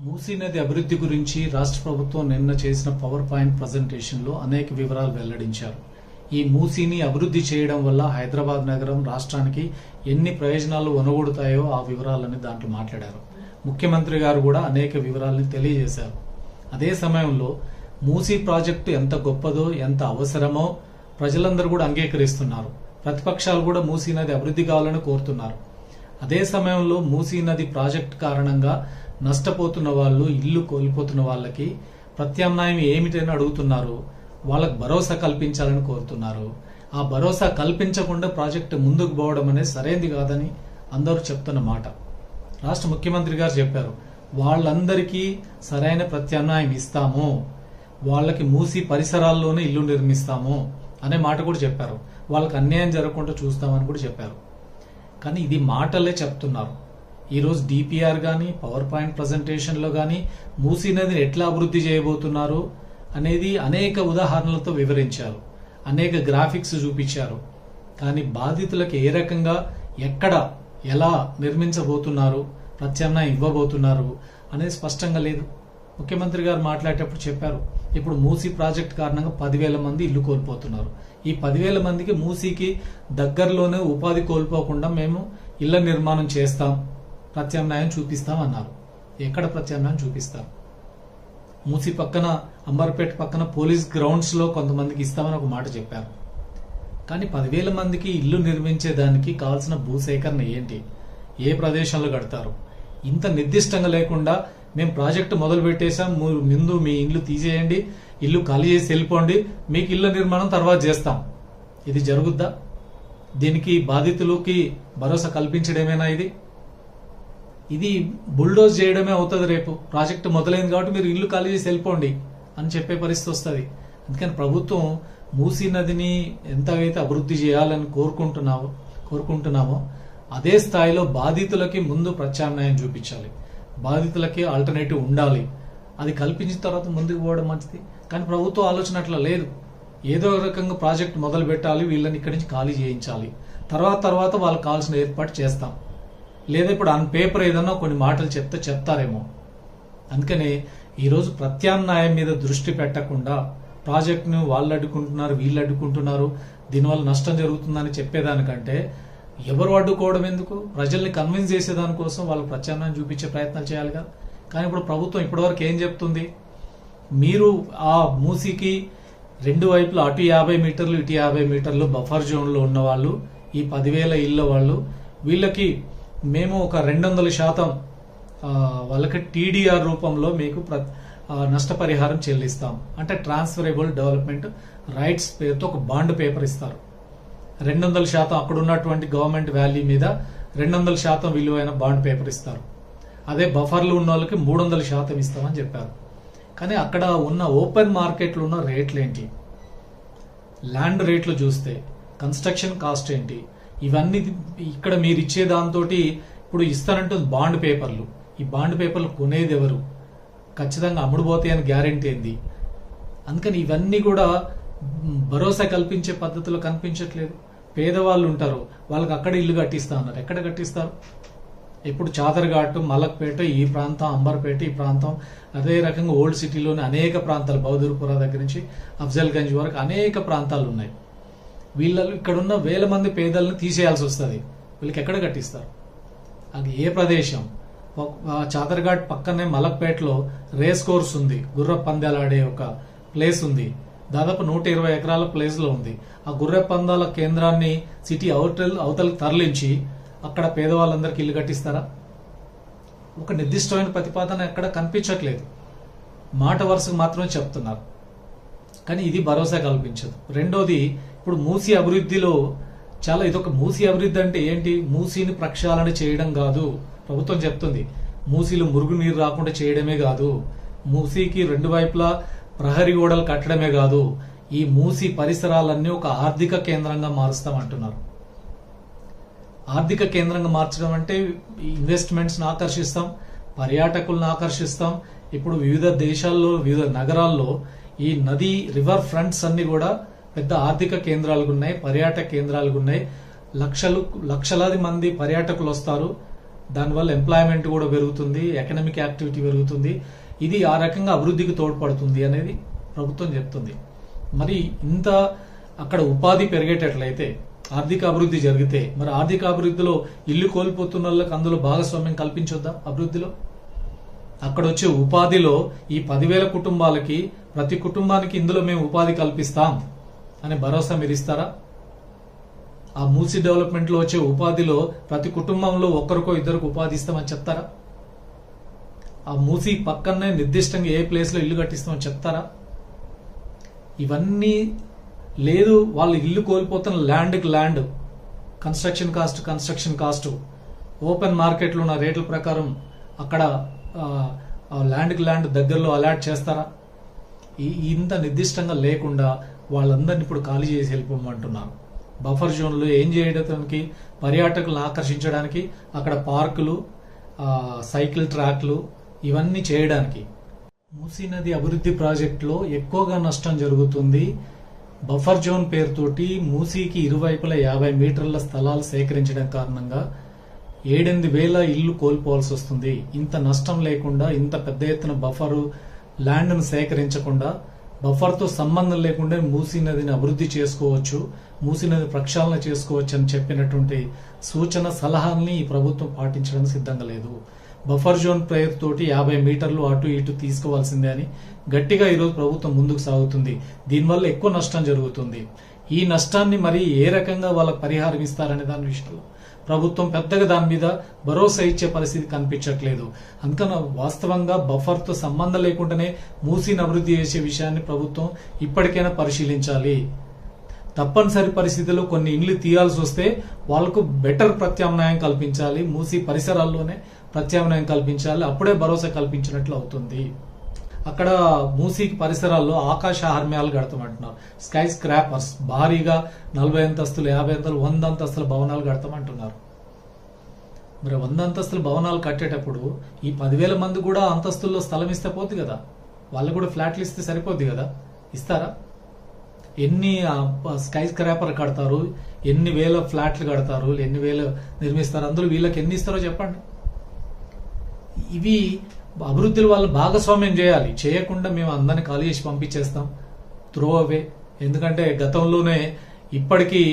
మూసీ నది అభివృద్ధి గురించి రాష్ట్ర ప్రభుత్వం నిన్న చేసిన పవర్ పాయింట్ ప్రజెంటేషన్లో అనేక వివరాలు వెల్లడించారు. ఈ మూసీని అభివృద్ధి చేయడం వల్ల హైదరాబాద్ నగరం రాష్ట్రానికి ఎన్ని ప్రయోజనాలు ఒనగొడతాయో ఆ వివరాలని దాంట్లో మాట్లాడారు. ముఖ్యమంత్రి గారు కూడా అనేక వివరాలని తెలియజేశారు. అదే సమయంలో మూసీ ప్రాజెక్టు ఎంత గొప్పదో, ఎంత అవసరమో ప్రజలందరూ కూడా అంగీకరిస్తున్నారు. ప్రతిపక్షాలు కూడా మూసీ నది అభివృద్ధి కావాలని కోరుతున్నారు. అదే సమయంలో మూసీ నది ప్రాజెక్టు కారణంగా నష్టపోతున్న వాళ్ళు, ఇల్లు కోల్పోతున్న వాళ్ళకి ప్రత్యామ్నాయం ఏమిటని అడుగుతున్నారు. వాళ్ళకు భరోసా కల్పించాలని కోరుతున్నారు. ఆ భరోసా కల్పించకుండా ప్రాజెక్టు ముందుకు పోవడం అనేది సరైనది కాదని అందరూ చెప్తున్న మాట. రాష్ట్ర ముఖ్యమంత్రి గారు చెప్పారు, వాళ్ళందరికీ సరైన ప్రత్యామ్నాయం ఇస్తాము, వాళ్ళకి మూసీ పరిసరాల్లోనే ఇల్లు నిర్మిస్తాము అనే మాట కూడా చెప్పారు. వాళ్ళకి అన్యాయం జరగకుండా చూస్తామని కూడా చెప్పారు. కానీ ఇది మాటలే చెప్తున్నారు. ఈరోజు డిపిఆర్ కానీ పవర్ పాయింట్ ప్రజెంటేషన్లో కానీ మూసీ నదిని ఎట్లా అభివృద్ధి చేయబోతున్నారు అనేది అనేక ఉదాహరణలతో వివరించారు. అనేక గ్రాఫిక్స్ చూపించారు. కానీ బాధితులకు ఏ రకంగా, ఎక్కడ, ఎలా నిర్మించబోతున్నారు, ప్రత్యామ్నాయం ఇవ్వబోతున్నారు అనేది స్పష్టంగా లేదు. ముఖ్యమంత్రి గారు మాట్లాడేటప్పుడు చెప్పారు, ఇప్పుడు మూసీ ప్రాజెక్ట్ కారణంగా 10,000 మంది ఇల్లు కోల్పోతున్నారు. ఈ 10,000 మందికి మూసీకి దగ్గరలోనే ఉపాధి కోల్పోకుండా మేము ఇళ్ల నిర్మాణం చేస్తాం, ప్రత్యామ్నాయం చూపిస్తాం అన్నారు. ఎక్కడ ప్రత్యామ్నాయం చూపిస్తారు? మూసీ పక్కన, అంబర్పేట పక్కన పోలీస్ గ్రౌండ్స్ లో కొంతమందికి ఇస్తామని ఒక మాట చెప్పారు. కానీ 10,000 మందికి ఇల్లు నిర్మించేదానికి కావాల్సిన భూసేకరణ ఏంటి? ఏ ప్రదేశంలో కడతారు? ఇంత నిర్దిష్టంగా లేకుండా మేము ప్రాజెక్టు మొదలు పెట్టేశాం, ముందు మీ ఇల్లు తీసేయండి, ఇల్లు ఖాళీ చేసి వెళ్ళిపోండి, మీకు ఇళ్ల నిర్మాణం తర్వాత చేస్తాం. ఇది జరుగుద్దా? దీనికి బాధితులకి భరోసా కల్పించడమేనా? ఇది బుల్డోజ్ చేయడమే అవుతుంది. రేపు ప్రాజెక్టు మొదలైంది కాబట్టి మీరు ఇల్లు ఖాళీ చేసి వెళ్ళిపోండి అని చెప్పే పరిస్థితి వస్తుంది. అందుకని ప్రభుత్వం మూసీ నదిని ఎంతైతే అభివృద్ధి చేయాలని కోరుకుంటున్నామో అదే స్థాయిలో బాధితులకి ముందు ప్రత్యామ్నాయం చూపించాలి. బాధితులకి ఆల్టర్నేటివ్ ఉండాలి. అది కల్పించిన తర్వాత ముందుకు పోవడం మంచిది. కానీ ప్రభుత్వం ఆలోచన అట్లా లేదు. ఏదో రకంగా ప్రాజెక్ట్ మొదలు పెట్టాలి, వీళ్ళని ఇక్కడి నుంచి ఖాళీ చేయించాలి, తర్వాత వాళ్ళకి కావాల్సిన ఏర్పాటు చేస్తాం. లేదా ఇప్పుడు ఆన్ పేపర్ ఏదన్నా కొన్ని మాటలు చెప్తారేమో. అందుకనే ఈరోజు ప్రత్యామ్నాయం మీద దృష్టి పెట్టకుండా ప్రాజెక్టును వాళ్ళు అడ్డుకుంటున్నారు, వీళ్ళు అడ్డుకుంటున్నారు, దీనివల్ల నష్టం జరుగుతుందని చెప్పేదానికంటే ఎవరు అడ్డుకోవడం ఎందుకు? ప్రజల్ని కన్విన్స్ చేసేదానికోసం వాళ్ళకి ప్రత్యామ్నాయం చూపించే ప్రయత్నాలు చేయాలి కదా. కానీ ఇప్పుడు ప్రభుత్వం ఇప్పటివరకు ఏం చెప్తుంది? మీరు ఆ మూసీకి రెండు వైపులు అటు 50 మీటర్లు ఇటు 50 మీటర్లు బఫర్ జోన్లో ఉన్న వాళ్ళు, ఈ 10,000 ఇళ్ళ వాళ్ళు, వీళ్ళకి మేము ఒక 200% వాళ్ళకి టీడీఆర్ రూపంలో మీకు నష్టపరిహారం చెల్లిస్తాం. అంటే ట్రాన్స్ఫరబుల్ డెవలప్మెంట్ రైట్స్ పేరుతో ఒక బాండ్ పేపర్ ఇస్తారు. 200% అక్కడ ఉన్నటువంటి గవర్నమెంట్ వాల్యూ మీద 200% విలువైన బాండ్ పేపర్ ఇస్తారు. అదే బఫర్లు ఉన్న వాళ్ళకి 300% ఇస్తామని చెప్పారు. కానీ అక్కడ ఉన్న ఓపెన్ మార్కెట్లో ఉన్న రేట్లు ఏంటి, ల్యాండ్ రేట్లు చూస్తే కన్స్ట్రక్షన్ కాస్ట్ ఏంటి, ఇవన్నీ ఇక్కడ మీరు ఇచ్చే దాంతో ఇప్పుడు ఇస్తానంటుంది బాండ్ పేపర్లు. ఈ బాండ్ పేపర్లు కొనేది ఎవరు? ఖచ్చితంగా అమ్ముడుపోతాయి అని గ్యారెంటీ ఏంది? అందుకని ఇవన్నీ కూడా భరోసా కల్పించే పద్ధతిలో కనిపించట్లేదు. పేదవాళ్ళు ఉంటారు, వాళ్ళకి అక్కడ ఇల్లు కట్టిస్తా అన్నారు. ఎక్కడ కట్టిస్తారు? ఇప్పుడు చాదర్ఘాట్, మలక్పేట ఈ ప్రాంతం, అంబర్పేట ఈ ప్రాంతం, అదే రకంగా ఓల్డ్ సిటీలోని అనేక ప్రాంతాలు, బహదూర్పురా దగ్గర నుంచి అఫ్జల్గంజ్ వరకు అనేక ప్రాంతాలు ఉన్నాయి. వీళ్ళు ఇక్కడున్న 1000 మంది పేదలను తీసేయాల్సి వస్తుంది. వీళ్ళకి ఎక్కడ కట్టిస్తారు? అది ఏ ప్రదేశం? చాదర్ఘాట్ పక్కనే మలక్పేటలో రేస్ కోర్స్ ఉంది, గుర్ర పందాలు ఆడే ఒక ప్లేస్ ఉంది. దాదాపు 120 ఎకరాల ప్లేస్ లో ఉంది. ఆ గుర్రె పందాల కేంద్రాన్ని సిటీ అవతలకు తరలించి అక్కడ పేదవాళ్ళందరికీ ఇల్లు కట్టిస్తారా? ఒక నిర్దిష్టమైన ప్రతిపాదన ఎక్కడ కనిపించట్లేదు. మాట వరుసకు మాత్రమే చెప్తున్నారు. కానీ ఇది భరోసా కల్పించదు. రెండోది, ఇప్పుడు మూసీ అభివృద్ధిలో ఇదొక మూసీ అభివృద్ధి అంటే ఏంటి? మూసీని ప్రక్షాళన చేయడం కాదు. ప్రభుత్వం చెప్తుంది మూసీలో మురుగునీరు రాకుండా చేయడమే కాదు, మూసీకి 2 వైపులా ప్రహరీ గోడలు కట్టడమే కాదు, ఈ మూసీ పరిసరాలన్నీ ఒక ఆర్థిక కేంద్రంగా మారుస్తామంటున్నారు. ఆర్థిక కేంద్రంగా మార్చడం అంటే ఇన్వెస్ట్మెంట్స్ ఆకర్షిస్తాం, పర్యాటకులను ఆకర్షిస్తాం. ఇప్పుడు వివిధ దేశాల్లో, వివిధ నగరాల్లో ఈ నది రివర్ ఫ్రంట్స్ అన్ని కూడా పెద్ద ఆర్థిక కేంద్రాలు ఉన్నాయి, పర్యాటక కేంద్రాలు ఉన్నాయి. లక్షలాది మంది పర్యాటకులు వస్తారు. దానివల్ల ఎంప్లాయ్మెంట్ కూడా పెరుగుతుంది, ఎకనామిక్ యాక్టివిటీ పెరుగుతుంది. ఇది ఆ రకంగా అభివృద్ధికి తోడ్పడుతుంది అనేది ప్రభుత్వం చెప్తుంది. మరి ఇంత అక్కడ ఉపాధి పెరిగేటట్లయితే, ఆర్థిక అభివృద్ధి జరిగితే, మరి ఆర్థిక అభివృద్ధిలో ఇల్లు కోల్పోతున్న వాళ్ళకి అందులో భాగస్వామ్యం కల్పించొద్దా? అభివృద్ధిలో అక్కడ వచ్చే ఉపాధిలో ఈ 10,000 కుటుంబాలకి ప్రతి కుటుంబానికి ఇందులో మేము ఉపాధి కల్పిస్తాం అనే భరోసా మీరు ఇస్తారా? ఆ మూసీ డెవలప్మెంట్ లో వచ్చే ఉపాధిలో ప్రతి కుటుంబంలో ఒక్కరికో ఇద్దరికి ఉపాధి ఇస్తామని చెప్తారా? ఆ మూసీ పక్కనే నిర్దిష్టంగా ఏ ప్లేస్ లో ఇల్లు కట్టిస్తామని చెప్తారా? ఇవన్నీ లేదు. వాళ్ళు ఇల్లు కోల్పోతున్న ల్యాండ్ కన్స్ట్రక్షన్ కాస్ట్ ఓపెన్ మార్కెట్లో ఉన్న రేట్ల ప్రకారం అక్కడ ల్యాండ్ దగ్గరలో అలాట్ చేస్తారా? ఇంత నిర్దిష్టంగా లేకుండా వాళ్ళందరినీ ఇప్పుడు ఖాళీ చేసి వెళ్ళిపోమంటున్నారు. బఫర్ జోన్లు ఏం చేయడానికి, పర్యాటకులను ఆకర్షించడానికి అక్కడ పార్కులు, సైకిల్ ట్రాక్లు ఇవన్నీ చేయడానికి. మూసీ నది అభివృద్ధి ప్రాజెక్టులో ఎక్కువగా నష్టం జరుగుతుంది. బఫర్ జోన్ పేరుతోటి మూసీకి ఇరువైపులా 50 మీటర్ల స్థలాలు సేకరించడం కారణంగా 7,000 ఇళ్లు కోల్పోవాల్సి వస్తుంది. ఇంత నష్టం లేకుండా, ఇంత పెద్ద ఎత్తున బఫర్ ల్యాండ్ను సేకరించకుండా, బఫర్తో సంబంధం లేకుండా మూసీ నదిని అభివృద్ధి చేసుకోవచ్చు, మూసీ నది ప్రక్షాళన చేసుకోవచ్చు అని చెప్పినటువంటి సూచన సలహాల్ని ఈ ప్రభుత్వం పాటించడానికి సిద్ధంగా లేదు. బఫర్ జోన్ పేరుతోటి 50 మీటర్లు అటు ఇటు తీసుకోవాల్సిందే అని గట్టిగా ఈరోజు ప్రభుత్వం ముందుకు సాగుతుంది. దీనివల్ల ఎక్కువ నష్టం జరుగుతుంది. ఈ నష్టాన్ని మరి ఏ రకంగా వాళ్ళకి పరిహారం ఇస్తారనే దాని విషయంలో ప్రభుత్వం పెద్దగా దాని మీద భరోసా ఇచ్చే పరిస్థితి కనిపించట్లేదు. అందుకని వాస్తవంగా బఫర్తో సంబంధం లేకుండానే మూసీని అభివృద్ధి చేసే విషయాన్ని ప్రభుత్వం ఇప్పటికైనా పరిశీలించాలి. తప్పనిసరి పరిస్థితుల్లో కొన్ని ఇండ్లు తీయాల్సి వస్తే వాళ్లకు బెటర్ ప్రత్యామ్నాయం కల్పించాలి. మూసీ పరిసరాల్లోనే ప్రత్యామ్నాయం కల్పించాలి. అప్పుడే భరోసా కల్పించినట్లు అవుతుంది. అక్కడ మూసీకి పరిసరాల్లో ఆకాశ హార్మ్యాలు కడతామంటున్నారు. స్కై స్క్రాపర్స్ భారీగా 40 అంతస్తులు, 50 అంతస్తులు, 100 అంతస్తుల భవనాలు కడతామంటున్నారు. మరి 100 అంతస్తుల భవనాలు కట్టేటప్పుడు ఈ 10,000 మంది కూడా అంతస్తుల్లో స్థలం ఇస్తే పోద్ది కదా, వాళ్ళు కూడా ఫ్లాట్లు ఇస్తే సరిపోద్ది కదా. ఇస్తారా? ఎన్ని స్కై స్క్రాపర్ కడతారు, ఎన్ని వేల ఫ్లాట్లు కడతారు, ఎన్ని వేలు నిర్మిస్తారు, అందులో వీళ్ళకి ఎన్ని ఇస్తారో చెప్పండి. ఇవి అభివృద్ధిలో వాళ్ళు భాగస్వామ్యం చేయాలి. చేయకుండా మేము అందరినీ ఖాళీ చేసి పంపించేస్తాం, త్రో అవే. ఎందుకంటే గతంలోనే ఇప్పటికీ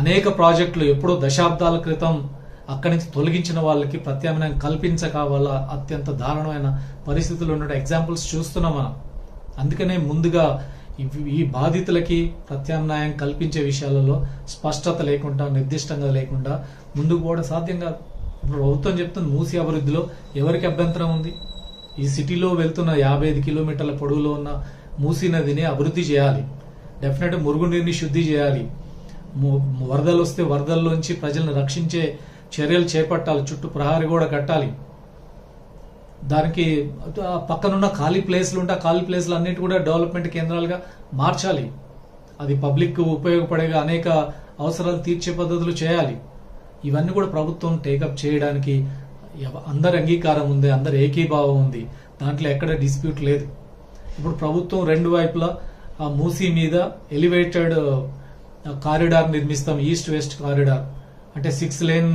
అనేక ప్రాజెక్టులు ఎప్పుడో దశాబ్దాల క్రితం అక్కడి నుంచి తొలగించిన వాళ్ళకి ప్రత్యామ్నాయం కల్పించక వాళ్ళ అత్యంత దారుణమైన పరిస్థితులు ఉన్న ఎగ్జాంపుల్స్ చూస్తున్నాం మనం. అందుకనే ముందుగా ఈ బాధితులకి ప్రత్యామ్నాయం కల్పించే విషయాలలో స్పష్టత లేకుండా, నిర్దిష్టంగా లేకుండా ముందుకు పోవడం సాధ్యం కాదు. ప్రభుత్వం చెప్తుంది మూసీ అభివృద్ధిలో ఎవరికి అభ్యంతరం ఉంది? ఈ సిటీలో వెళ్తున్న 55 కిలోమీటర్ల పొడవులో ఉన్న మూసీ నదిని అభివృద్ధి చేయాలి. డెఫినెట్ మురుగునీరుని శుద్ధి చేయాలి. వరదలు వస్తే వరదల్లోంచి ప్రజలను రక్షించే చర్యలు చేపట్టాలి. చుట్టూ ప్రహరీ గోడ కట్టాలి. దానికి పక్కనున్న ఖాళీ ప్లేస్లు ఉంటే ఆ ఖాళీ ప్లేస్లు అన్నిటి కూడా డెవలప్మెంట్ కేంద్రాలుగా మార్చాలి. అది పబ్లిక్ ఉపయోగపడేగా అనేక అవసరాలు తీర్చే పద్ధతులు చేయాలి. ఇవన్నీ కూడా ప్రభుత్వం టేకప్ చేయడానికి అందరి అంగీకారం ఉంది, అందరి ఏకీభావం ఉంది. దాంట్లో ఎక్కడ డిస్ప్యూట్ లేదు. ఇప్పుడు ప్రభుత్వం రెండు వైపులా మూసీ మీద ఎలివేటెడ్ కారిడార్ నిర్మిస్తాం, ఈస్ట్ వెస్ట్ కారిడార్ అంటే 6 లేన్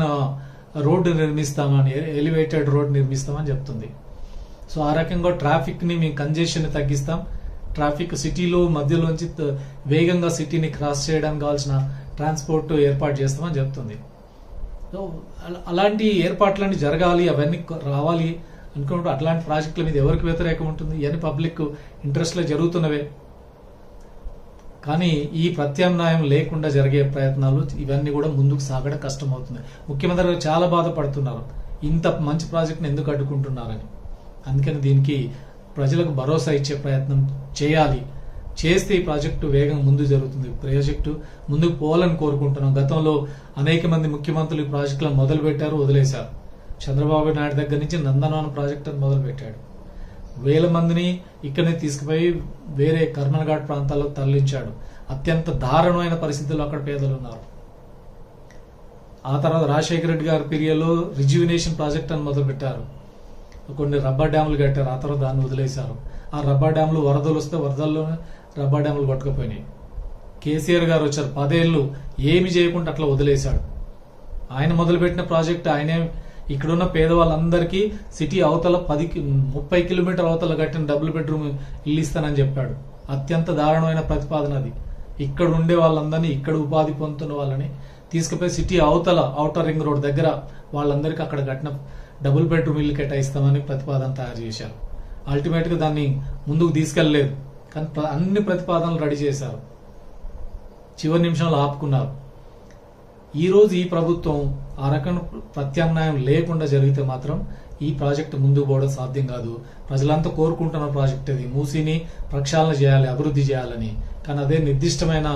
రోడ్డు నిర్మిస్తామని, ఎలివేటెడ్ రోడ్ నిర్మిస్తామని చెప్తుంది. సో ఆ రకంగా ట్రాఫిక్ ని మేము కంజెషన్ తగ్గిస్తాం, ట్రాఫిక్ సిటీలో మధ్యలోంచి వేగంగా సిటీని క్రాస్ చేయడానికి కావాల్సిన ట్రాన్స్పోర్ట్ ఏర్పాటు చేస్తామని చెప్తుంది. సో అలాంటి ఏర్పాట్లన్నీ జరగాలి, అవన్నీ రావాలి అనుకుంటూ అట్లాంటి ప్రాజెక్టుల మీద ఎవరికి వ్యతిరేకం ఉంటుంది? ఇవన్నీ పబ్లిక్ ఇంట్రెస్ట్ లో జరుగుతున్నవే. కానీ ఈ ప్రత్యామ్నాయం లేకుండా జరిగే ప్రయత్నాలు ఇవన్నీ కూడా ముందుకు సాగడం కష్టం అవుతుంది. ముఖ్యమంత్రి గారు చాలా బాధపడుతున్నారు, ఇంత మంచి ప్రాజెక్ట్ని ఎందుకు అడ్డుకుంటున్నారని. అందుకని దీనికి ప్రజలకు భరోసా ఇచ్చే ప్రయత్నం చేయాలి. చేస్తే ఈ ప్రాజెక్టు వేగంగా ముందు జరుగుతుంది. ప్రాజెక్టు ముందుకు పోవాలని కోరుకుంటున్నాం. గతంలో అనేక మంది ముఖ్యమంత్రులు ఈ ప్రాజెక్టులను మొదలు పెట్టారు, వదిలేశారు. చంద్రబాబు నాయుడు దగ్గర నుంచి నందనవనం ప్రాజెక్టు అని మొదలు పెట్టాడు. 1000 మందిని ఇక్కడనే తీసుకుపోయి వేరే కర్మన్ఘాట్ ప్రాంతాల్లో తరలించాడు. అత్యంత దారుణమైన పరిస్థితుల్లో అక్కడ పేదలు ఉన్నారు. ఆ తర్వాత రాజశేఖర రెడ్డి గారి పీరియడ్లో రిజ్యువినేషన్ ప్రాజెక్ట్ అని మొదలు పెట్టారు. కొన్ని రబ్బర్ డ్యాములు కట్టారు, ఆ తర్వాత దాన్ని వదిలేశారు. ఆ రబ్బర్ డ్యాములు వరదలు వస్తే వరదల్లోనే రబ్బర్ డ్యాములు కొట్టుకుపోయినాయి. కేసీఆర్ గారు వచ్చారు, 10 ఏళ్ళు ఏమి చేయకుండా అట్లా వదిలేశాడు. ఆయన మొదలుపెట్టిన ప్రాజెక్ట్ ఆయనే ఇక్కడున్న పేదవాళ్ళందరికీ సిటీ అవతల 30 కిలోమీటర్ల అవతల కట్టిన డబుల్ బెడ్రూమ్ ఇల్లు ఇస్తానని చెప్పాడు. అత్యంత దారుణమైన ప్రతిపాదన అది. ఇక్కడ ఉండే వాళ్ళందరినీ, ఇక్కడ ఉపాధి పొందుతున్న వాళ్ళని తీసుకుపోయి సిటీ అవతల ఔటర్ రింగ్ రోడ్ దగ్గర వాళ్ళందరికీ అక్కడ కట్టిన డబుల్ బెడ్రూమ్ ఇల్లు కేటాయిస్తామని ప్రతిపాదన తయారు చేశారు. అల్టిమేట్ గా దాన్ని ముందుకు తీసుకెళ్లలేదు. కానీ అన్ని ప్రతిపాదనలు రెడీ చేశారు, చివరి నిమిషంలో ఆపుకున్నారు. ఈ రోజు ఈ ప్రభుత్వం ఆ రకం ప్రత్యామ్నాయం లేకుండా జరిగితే మాత్రం ఈ ప్రాజెక్టు ముందుకు పోవడం సాధ్యం కాదు. ప్రజలంతా కోరుకుంటున్న ప్రాజెక్ట్ ఇది. మూసీని ప్రక్షాళన చేయాలి, అభివృద్ధి చేయాలని. కానీ అదే నిర్దిష్టమైన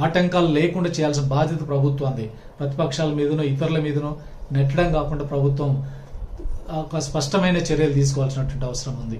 ఆటంకాలు లేకుండా చేయాల్సిన బాధ్యత ప్రభుత్వంది. ప్రతిపక్షాల మీదనో ఇతరుల మీదనో నెట్టడం కాకుండా ప్రభుత్వం ఒక స్పష్టమైన చర్యలు తీసుకోవాల్సినటువంటి అవసరం ఉంది.